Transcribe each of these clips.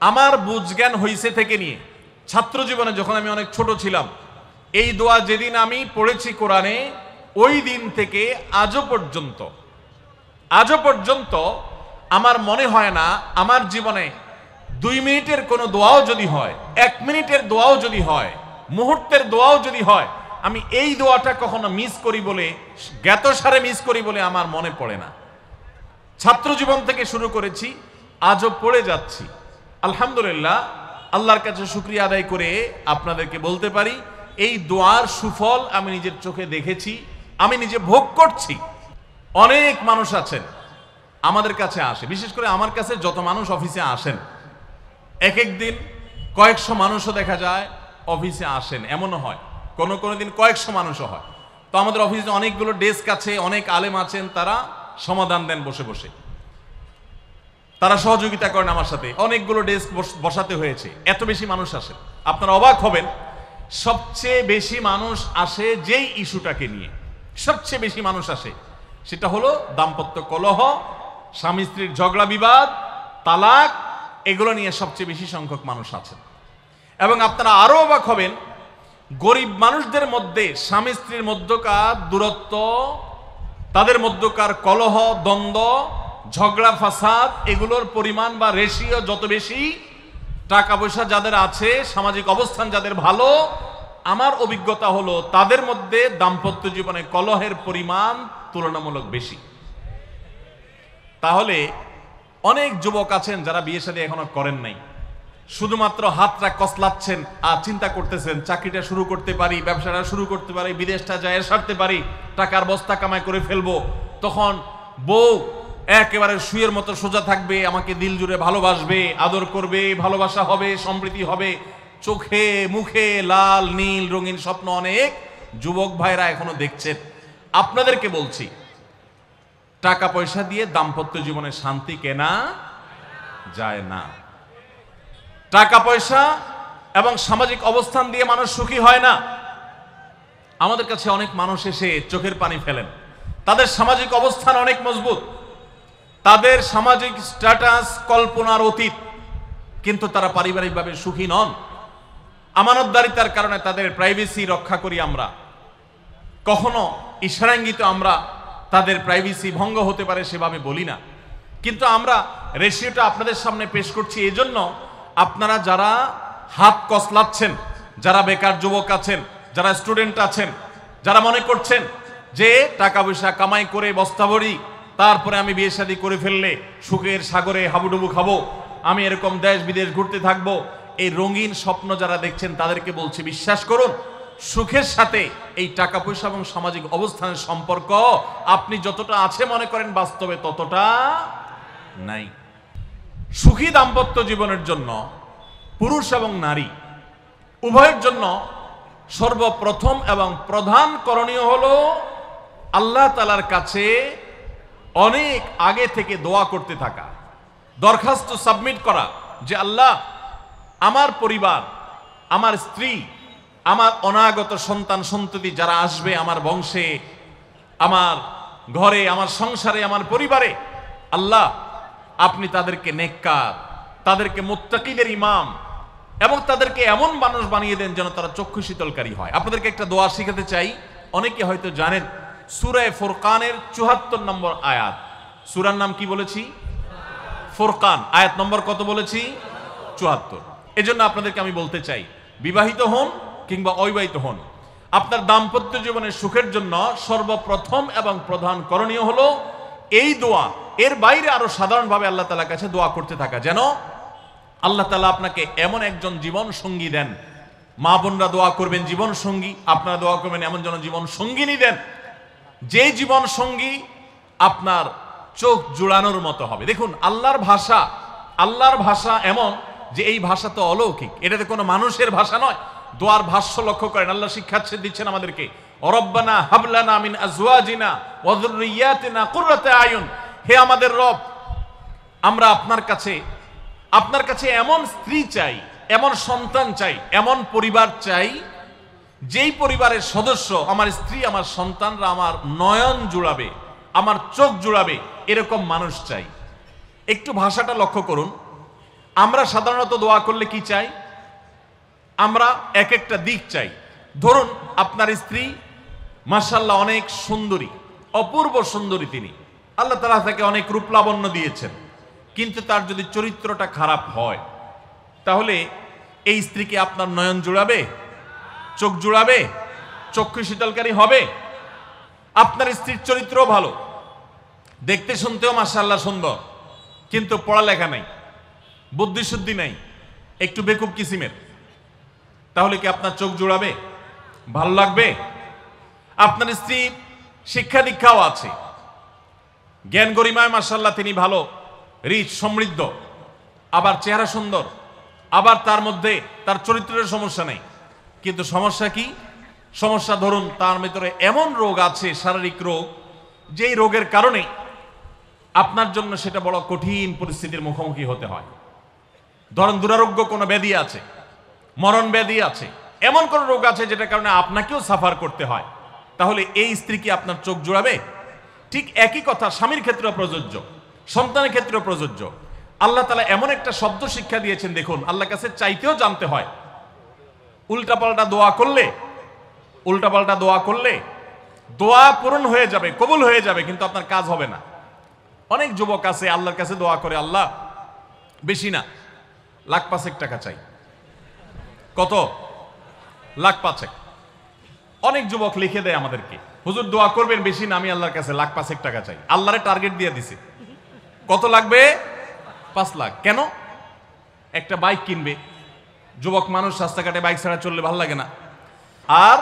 আমার বুঝজ্ঞান হইছে থেকে নিয়ে ছাত্র জীবনে যখন আমি অনেক ছোট ছিলাম, এই দোয়া যেদিন আমি পড়েছি কোরআনে, ওই দিন থেকে আজও পর্যন্ত আমার মনে হয় না আমার জীবনে 2 মিনিটের কোনো দোয়াও যদি হয়, 1 মিনিটের দোয়াও যদি হয়, মুহূর্তের দোয়াও যদি হয়, আমি এই দোয়াটা কখনো মিস করি বলে, জ্ঞাতসারে মিস করি বলে আমার মনে পড়ে না। ছাত্র জীবন থেকে শুরু করেছি, আজও পড়ে যাচ্ছি। আলহামদুলিল্লাহ, আল্লাহর কাছে শুকরিয়া আদায় করে আপনাদেরকে বলতে পারি, এই দোয়ার সুফল আমি নিজের চোখে দেখেছি, আমি নিজে ভোগ করছি। অনেক মানুষ আছেন আমাদের কাছে আসে, বিশেষ করে আমার কাছে যত মানুষ অফিসে আসেন, এক এক দিন কয়েকশো মানুষও দেখা যায় অফিসে আসেন, এমনও হয় কোনো দিন কয়েকশো মানুষও হয়। তো আমাদের অফিসে অনেকগুলো ডেস্ক আছে, অনেক আলেম আছেন, তারা সমাধান দেন বসে বসে, তারা সহযোগিতা করেন আমার সাথে। অনেকগুলো ডেস্ক বসাতে হয়েছে, এত বেশি মানুষ আসে। আপনারা অবাক হবেন, সবচেয়ে বেশি মানুষ আসে যেই ইস্যুটাকে নিয়ে, সবচেয়ে বেশি মানুষ আসে সেটা হলো দাম্পত্য কলহ, স্বামী স্ত্রীর ঝগড়া বিবাদ, তালাক, এগুলো নিয়ে সবচেয়ে বেশি সংখ্যক মানুষ আছেন। এবং আপনারা আরো অবাক হবেন, গরিব মানুষদের মধ্যে স্বামী স্ত্রীর মধ্যকার দূরত্ব, তাদের মধ্যকার কলহ, দ্বন্দ্ব, ঝগড়া, ফাসাদ, এগুলোর পরিমাণ বা রেশিও যত বেশি, টাকা পয়সা যাদের আছে, সামাজিক অবস্থান যাদের ভালো, আমার অভিজ্ঞতা হলো তাদের মধ্যে দাম্পত্য জীবনে কলহের পরিমাণ তুলনামূলক বেশি। তাহলে অনেক যুবক আছেন যারা বিয়ে শাদী এখনো করেন নাই, শুধুমাত্র হাতটা কসলাচ্ছেন আর চিন্তা করতেছেন চাকরিটা শুরু করতে পারি, ব্যবসাটা শুরু করতে পারি, বিদেশটা যায় সারতে পারি, টাকার বস্তা কামাই করে ফেলবো। তখন বউ একেবারে শুয়ের মতো সোজা থাকবে, আমাকে দিল জুড়ে ভালোবাসবে, আদর করবে, ভালোবাসা হবে, সমৃদ্ধি হবে, চোখে মুখে লাল নীল রঙিন স্বপ্ন অনেক যুবক ভাইরা এখনো দেখছেন। আপনাদেরকে বলছি, টাকা পয়সা দিয়ে দাম্পত্য জীবনে শান্তি কেনা যায় না। টাকা পয়সা এবং সামাজিক অবস্থান দিয়ে মানুষ সুখী হয় না। আমাদের কাছে অনেক মানুষ এসে চোখের পানি ফেলেন, তাদের সামাজিক অবস্থান অনেক মজবুত, তাদের সামাজিক স্ট্যাটাস কল্পনার অতীত, কিন্তু তারা পারিবারিকভাবে সুখী নন। আমানতদারিতার কারণে তাদের প্রাইভেসি রক্ষা করি আমরা, কখনো ইশারাঙ্গিত আমরা তাদের প্রাইভেসি ভঙ্গ হতে পারে সেভাবে বলি না। কিন্তু আমরা রেশিওটা আপনাদের সামনে পেশ করছি এজন্য, আপনারা যারা হাত কসলাচ্ছেন, যারা বেকার যুবক আছেন, যারা স্টুডেন্ট আছেন, যারা মনে করছেন যে টাকা পয়সা কামাই করে বস্তা ভরি, তারপরে আমি বিয়ে শাদী করে ফেললে সুখের সাগরে হাবুডুবু খাবো, আমি এরকম দেশ বিদেশ ঘুরতে থাকবো, এই রঙিন স্বপ্ন যারা দেখছেন তাদেরকে বলছি, বিশ্বাস করুন, সুখের সাথে এই টাকা পয়সা এবং সামাজিক অবস্থানের সম্পর্ক আপনি যতটা আছে মনে করেন, বাস্তবে ততটা নাই। সুখী দাম্পত্য জীবনের জন্য পুরুষ এবং নারী উভয়ের জন্য সর্বপ্রথম এবং প্রধান করণীয় হলো আল্লাহ তাআলার কাছে অনেক আগে থেকে দোয়া করতে থাকা, দরখাস্ত সাবমিট করা যে আল্লাহ, আমার পরিবার, আমার স্ত্রী, আমার অনাগত সন্তান সন্ততি যারা আসবে আমার বংশে, আমার ঘরে, আমার সংসারে, আমার পরিবারে, আল্লাহ আপনি তাদেরকে নেককার, তাদেরকে মুত্তাকিদের ইমাম এবং তাদেরকে এমন মানুষ বানিয়ে দেন যেন তারা চক্ষু শীতলকারী হয়। আপনাদেরকে একটা দোয়া শিখাতে চাই, অনেকে হয়তো জানেন, সূরা ফুরকানের ৭৪ নম্বর আয়াত। সূরার নাম কি বলেছি? ফুরকান। আয়াত নম্বর কত বলেছি? ৭৪। এজন্য আপনাদেরকে আমি বলতে চাই, বিবাহিত হন কিংবা অবিবাহিত হন, আপনার দাম্পত্য জীবনের সুখের জন্য সর্বপ্রথম এবং প্রধান করণীয় হলো এই দোয়া। এর বাইরে আরো সাধারণভাবে আল্লাহ তাআলার কাছে দোয়া করতে থাকা, যেন আল্লাহ তাআলা আপনাকে এমন একজন জীবন সঙ্গী দেন। মা বোনরা দোয়া করবেন জীবন সঙ্গী, আপনারা দোয়া করবেন এমন যেন জীবন সঙ্গিনী দেন, যে জীবন সঙ্গী আপনার চোখ জুড়ানোর মতো হবে। দেখুন, আল্লাহর ভাষা এমন যে এই ভাষা তো অলৌকিক, এটাতে কোনো মানুষের ভাষা নয়। দোয়ার ভাষ্য লক্ষ্য করেন, আল্লাহ শিক্ষা দিচ্ছেন আমাদেরকে, রব্বানা হাবলানা মিন আজওয়াজিনা ওয়া যুররিয়াতিনা কুররাতা আয়ুন, হে আমাদের রব, আমরা আপনার কাছে এমন স্ত্রী চাই, এমন সন্তান চাই, এমন পরিবার চাই, যেই পরিবারের সদস্য, আমার স্ত্রী, আমার সন্তানরা আমার নয়ন জুড়াবে, আমার চোখ জুড়াবে, এরকম মানুষ চাই। একটু ভাষাটা লক্ষ্য করুন। আমরা সাধারণত দোয়া করলে কি চাই? আমরা এক একটা দিক চাই। ধরুন আপনার স্ত্রী মাশাআল্লাহ অনেক সুন্দরী, অপূর্ব সুন্দরী, তিনি আল্লাহ তাআলা তাকে অনেক রূপ লাবণ্য দিয়েছেন, কিন্তু তার যদি চরিত্রটা খারাপ হয়, তাহলে এই স্ত্রীকে আপনার নয়ন জুড়াবে? চোখ জুড়াবে? চক্ষু শীতলকারী হবে? আপনার স্ত্রীর চরিত্র ভালো, দেখতে শুনতেও মাশাআল্লাহ সুন্দর, কিন্তু পড়ালেখা নাই, বুদ্ধিশুদ্ধি নাই, একটু বেকুব কিসিমের, তাহলে কি আপনার চোখ জুড়াবে? ভালো লাগবে? আপনার স্ত্রী শিক্ষা দীক্ষাও আছে, জ্ঞান গরিমায় মাশাআল্লাহ তিনি ভালো, রিচ, সমৃদ্ধ, আবার চেহারা সুন্দর, আবার তার মধ্যে তার চরিত্রের সমস্যা নেই, কিন্তু সমস্যা কি? সমস্যা ধরুন তার ভিতরে এমন রোগ আছে, শারীরিক রোগ, যেই রোগের কারণে আপনার জন্য সেটা বড় কঠিন পরিস্থিতির মুখোমুখি হতে হয়। ধরুন দুরারোগ্য কোনো ব্যাধি আছে, মরণ ব্যাধি আছে, এমন কোন রোগ আছে যেটার কারণে আপনাকেও সাফার করতে হয়, তাহলে এই স্ত্রী কি আপনার চোখ জুড়াবে? ঠিক একই কথা স্বামীর ক্ষেত্রেও প্রযোজ্য, সন্তানের ক্ষেত্রেও প্রযোজ্য। আল্লাহ তাআলা এমন একটা শব্দ শিক্ষা দিয়েছেন, দেখুন আল্লাহর কাছে চাইতেও জানতে হয়। উল্টাপাল্টা দোয়া করলে দোয়া পূরণ হয়ে যাবে, কবুল হয়ে যাবে, কিন্তু আপনার কাজ হবে না। অনেক যুবক আছে আল্লাহর কাছে দোয়া করে, আল্লাহ বেশি না, লাখ পাঁচেক টাকা চাই। কত? লাখ পাঁচেক। অনেক যুবক লিখে দেয় আমাদেরকে, হুজুর দোয়া করবেন, বেশি না, আমি আল্লাহর কাছে লাখ পাঁচেক টাকা চাই। আল্লাহরে টার্গেট দিয়ে দিছে, কত লাগবে? 5 লাখ। কেন? একটা বাইক কিনবে, যুবক মানুষ, রাস্তাঘাটে বাইক ছাড়া চললে ভালো লাগে না, আর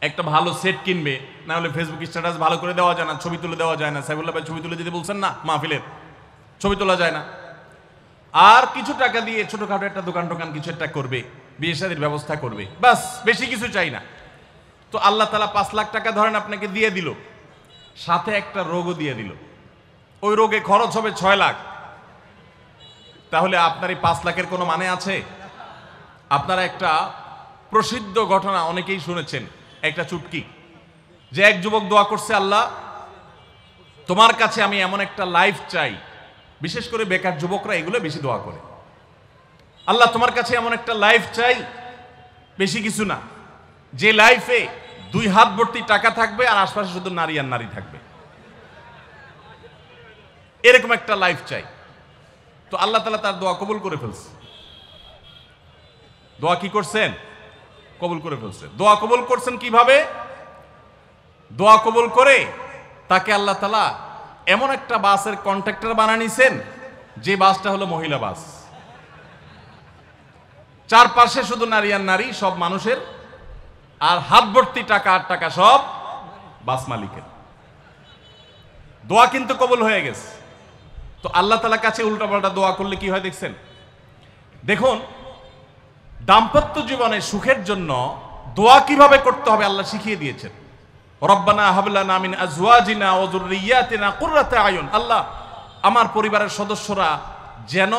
একটা ভালো সেট কিনবে, না হলে ফেসবুক স্ট্যাটাস ভালো করে দেওয়া যায় না, ছবি তুলে দেওয়া যায় না। সাইফুল্লাহ ভাই ছবি তুলে দিতে বলছেন না, মাহফিলের ছবি তোলা যায় না। আর কিছু টাকা দিয়ে ছোটখাটো একটা দোকান কিছু একটা করবে, বিয়ে শাদীর ব্যবস্থা করবে, বাস, বেশি কিছু চাই না। তো আল্লাহ তাআলা 5 লাখ টাকা ধরেন আপনাকে দিয়ে দিল, সাথে একটা রোগও দিয়ে দিল, ওই রোগে খরচ হবে 6 লাখ। তাহলে আপনার এই 5 লাখের কোনো মানে আছে? আপনারা একটা প্রসিদ্ধ ঘটনা অনেকেই শুনেছেন, একটা চুটকি, যে এক যুবক দোয়া করছে, আল্লাহ তোমার কাছে আমি এমন একটা লাইফ চাই, বিশেষ করে বেকার যুবকরা এগুলো বেশি দোয়া করে, আল্লাহ তোমার কাছে এমন একটা লাইফ চাই, বেশি কিছু না, যে লাইফে 2 হাত ভর্তি টাকা থাকবে আর আশপাশে শুধু নারী আর নারী থাকবে, এরকম একটা লাইফ চাই। তো আল্লাহ তাআলা তার দোয়া কবুল করে ফেলছে। দোয়া কি করছেন? কবুল করে ফেলছে। দোয়া কবুল করছেন কিভাবে? দোয়া কবুল করে তাকে আল্লাহ তাআলা এমন একটা বাসের কন্ট্রাক্টর বানিয়ে নিছেন, যে বাসটা হলো মহিলা বাস, চারপাশে শুধু নারী আর নারী, সব মানুষের, আর হাত ভর্তি টাকা আর টাকা সব বাস মালিকের। দোয়া কিন্তু কবুল হয়ে গেছে। তো আল্লাহ তাআলার কাছে উল্টাপাল্টা দোয়া করলে কি হয় দেখছেন? দেখুন দাম্পত্য জীবনে সুখের জন্য দোয়া কিভাবে করতে হবে আল্লাহ শিখিয়ে দিয়েছেন। রব্বানা হাব লানা মিন আজওয়াজিনা ওয়া যুররিয়াতিনা কুররাতা আয়ুন, আল্লাহ আমার পরিবারের সদস্যরা যেন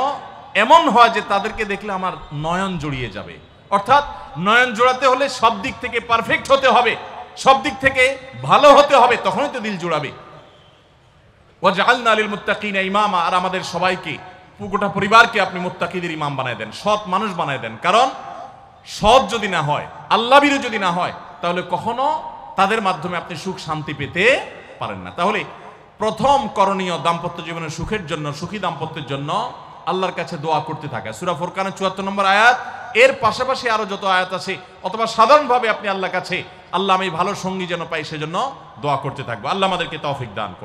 এমন হয় যে তাদেরকে দেখলে আমার নয়ন জড়িয়ে যাবে। অর্থাৎ নয়ন জোড়াতে হলে সব দিক থেকে পারফেক্ট হতে হবে, সব দিক থেকে ভালো হতে হবে, তখনই তো দিল জোড়াবে। ওয়াজআলনা লিল মুত্তাকিনা ইমামা, আর আমাদের সবাইকে, গোটা পরিবারকে আপনি মুত্তাকিদের ইমাম বানায় দেন, সৎ মানুষ বানায় দেন। কারণ সৎ যদি না হয়, আল্লাহভীরু যদি না হয়, তাহলে কখনো তাদের মাধ্যমে আপনি সুখ শান্তি পেতে পারেন না। তাহলে প্রথম করণীয় দাম্পত্য জীবনের সুখের জন্য, সুখী দাম্পত্যের জন্য আল্লাহর কাছে দোয়া করতে থাকা। সূরা ফুরকানের ৭৪ নম্বর আয়াত, এর পাশাপাশি আরো যত আয়াত আছে, অথবা সাধারণভাবে আপনি আল্লাহর কাছে, আল্লাহ আমি ভালো সঙ্গী যেন পাই সেজন্য দোয়া করতে থাকবো। আল্লাহ আমাদেরকে তৌফিক দান করুন।